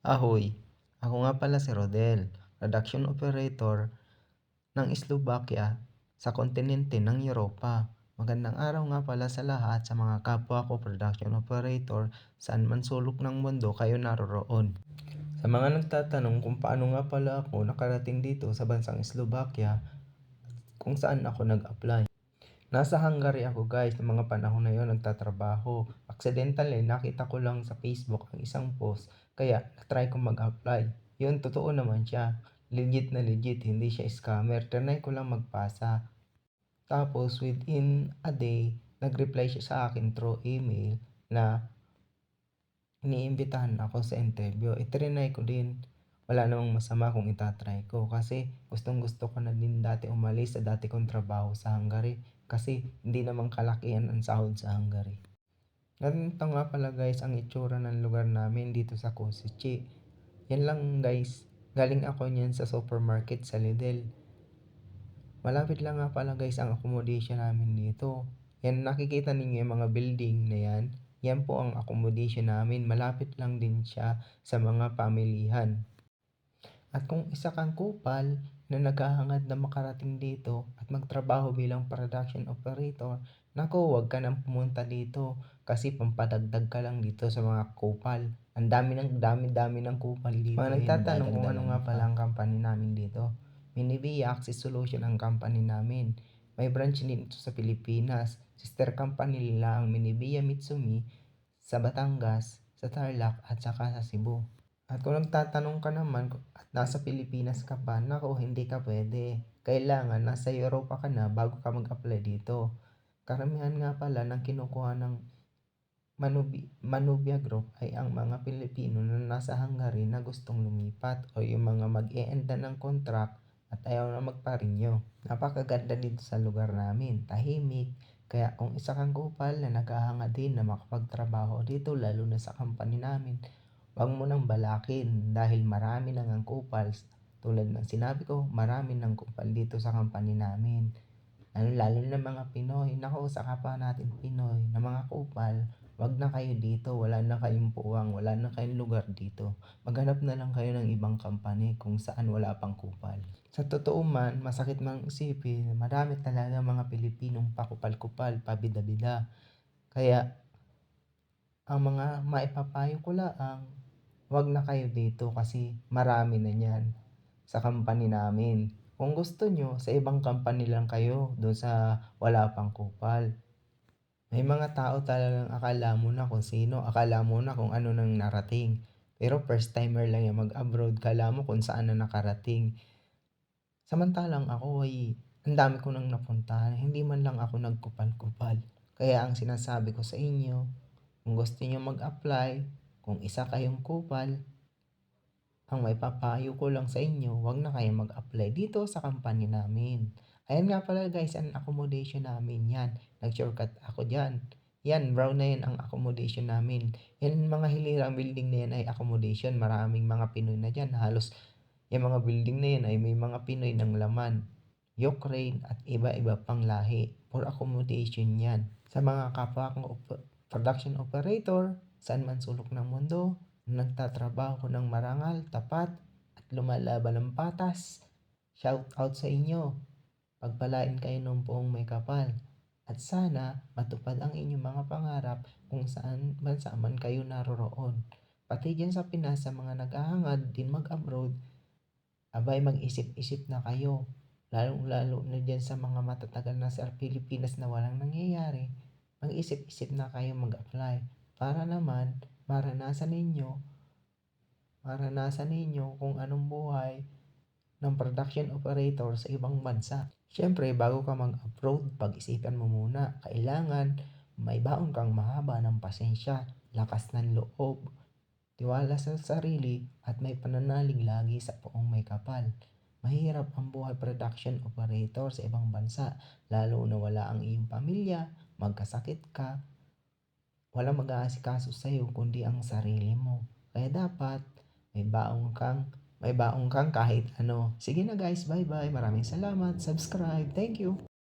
Ahoy! Ako nga pala si Rodel, Production Operator ng Slovakia sa kontinente ng Europa. Magandang araw nga pala sa lahat sa mga kapwa ko Production Operator saan man sulok ng mundo kayo naroroon. Sa mga nagtatanong kung paano nga pala ako nakarating dito sa bansang Slovakia, kung saan ako nag-apply. Nasa Hungary ako guys, ng mga panahon na yon nagtatrabaho. Accidentally, nakita ko lang sa Facebook ang isang post, kaya try ko mag-apply. Yun, totoo naman siya. Legit na legit, hindi siya scammer. Trinay ko lang magpasa. Tapos, within a day, nag-reply siya sa akin through email na iniimbitahan ako sa interview. Itrinay ko din. Wala namang masama kung itatry ko kasi gustong gusto ko na din dati umalis sa dati kong trabaho sa Hungary kasi hindi naman kalakihan ang sahod sa Hungary. Ganito nga pala guys ang itsura ng lugar namin dito sa Kosice. Yan lang guys, galing ako niyan sa supermarket sa Lidl. Malapit lang nga pala guys ang accommodation namin dito. Yan nakikita ninyo yung mga building na yan. Yan po ang accommodation namin. Malapit lang din siya sa mga pamilihan. At kung isa kang kupal na naghahangad na makarating dito at magtrabaho bilang production operator, naku, huwag ka nang pumunta dito kasi pampadagdag ka lang dito sa mga kupal. Ang dami ng kupal dito. Mga nagtatanong kung ano nga pala ang company namin dito. Minebea Access Solution ang company namin. May branch din ito sa Pilipinas. Sister company nila ang Minebea Mitsumi sa Batangas, sa Tarlac at saka sa Cebu. At kung nagtatanong ka naman at nasa Pilipinas ka pa, naku, hindi ka pwede. Kailangan nasa Europa ka na bago ka mag-apply dito. Karamihan nga pala ng kinukuha ng Manubia Group ay ang mga Pilipino na nasa Hungary na gustong lumipat o yung mga mag-e-end na ng contract at ayaw na magpa-renew. Napakaganda dito sa lugar namin, tahimik. Kaya kung isa kang kupal na naghahangad din na makapagtrabaho dito lalo na sa company namin, huwag mo nang balakin dahil marami nang ang kupal. Tulad ng sinabi ko, marami nang kupal dito sa company namin. Lalo na mga Pinoy, naku, sa kapwa natin Pinoy na mga kupal, wag na kayo dito, wala na kayong puwang, wala na kayong lugar dito. Maghanap na lang kayo ng ibang company kung saan wala pang kupal. Sa totoo man, masakit mang isipin, marami talaga mga Pilipinong pakupal-kupal, pabida-bida. Kaya, ang mga maipapayo ko lang, wag na kayo dito kasi marami na niyan sa company namin. Kung gusto nyo, sa ibang company lang kayo, doon sa wala pang kupal. May mga tao talagang akala mo na kung sino, akala mo na kung ano nang narating. Pero first timer lang yung mag-abroad, kala mo kung saan na nakarating. Samantalang ako ay ang dami ko nang napuntahan, hindi man lang ako nagkupal-kupal. Kaya ang sinasabi ko sa inyo, kung gusto niyo mag-apply, kung isa kayong kupal, ang maipapayo ko lang sa inyo, wag na kayong mag-apply dito sa company namin. Ayan nga pala guys, ang accommodation namin yan. Nag-shortcut ako dyan. Yan, brown na yan ang accommodation namin. Yan mga hilirang building na yan ay accommodation. Maraming mga Pinoy na dyan. Halos yung mga building na yan ay may mga Pinoy ng laman. Ukraine at iba-iba pang lahi. For accommodation yan. Sa mga kapwa kong production operator, saan man sulok ng mundo, nagtatrabaho ng marangal, tapat, at lumalaban ng patas. Shout out sa inyo. Pagpalain kayo ng buong may kapal. At sana matupad ang inyong mga pangarap kung saan bansa man kayo naroroon. Pati dyan sa Pinas sa mga nag-ahangad din mag-abroad, abay mag-isip-isip na kayo. Lalong-lalo na dyan sa mga matatagal na sa Pilipinas na walang nangyayari, mag-isip-isip na kayo mag-apply. Para naman maranasan ninyo kung anong buhay ng production operator sa ibang bansa. Siyempre, bago ka mag-abroad, pag-isipan mo muna. Kailangan may baon kang mahaba ng pasensya, lakas ng loob, tiwala sa sarili, at may pananalig lagi sa poong may kapal. Mahirap ang buhay production operator sa ibang bansa, lalo na wala ang iyong pamilya, magkasakit ka, walang mag-aasikaso sa'yo kundi ang sarili mo. Kaya dapat may baong kang kahit ano. Sige na guys, bye bye. Maraming salamat. Subscribe. Thank you.